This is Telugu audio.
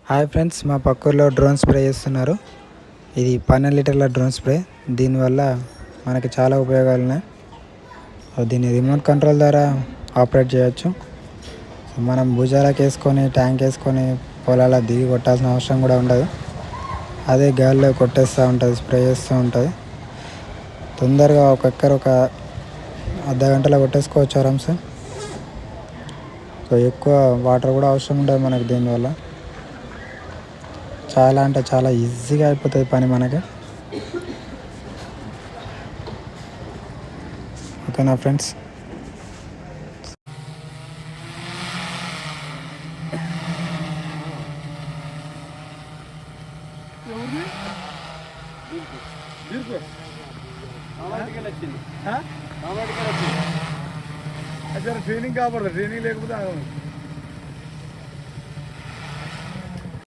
హాయ్ ఫ్రెండ్స్, మా పక్కూర్లో డ్రోన్ స్ప్రే చేస్తున్నారు. ఇది 12 లీటర్ల డ్రోన్ స్ప్రే. దీనివల్ల మనకి చాలా ఉపయోగాలు ఉన్నాయి. దీన్ని రిమోట్ కంట్రోల్ ద్వారా ఆపరేట్ చేయొచ్చు. మనం భుజాలకు వేసుకొని ట్యాంక్ వేసుకొని పొలాల దిగి కొట్టాల్సిన అవసరం కూడా ఉండదు. అదే గాలిలో కొట్టేస్తూ ఉంటుంది, స్ప్రే చేస్తూ ఉంటుంది. తొందరగా ఒక ఎకర్ ఒక అర్ధ గంటలో కొట్టేసుకోవచ్చు ఆరామ్సే. సో ఎక్కువ వాటర్ కూడా అవసరం ఉండదు మనకి. దీనివల్ల చాలా అంటే చాలా ఈజీగా అయిపోతుంది పని మనకి. ఓకేనా ఫ్రెండ్స్? ట్రైనింగ్ కాపాడదు, ట్రైనింగ్ లేకపోతే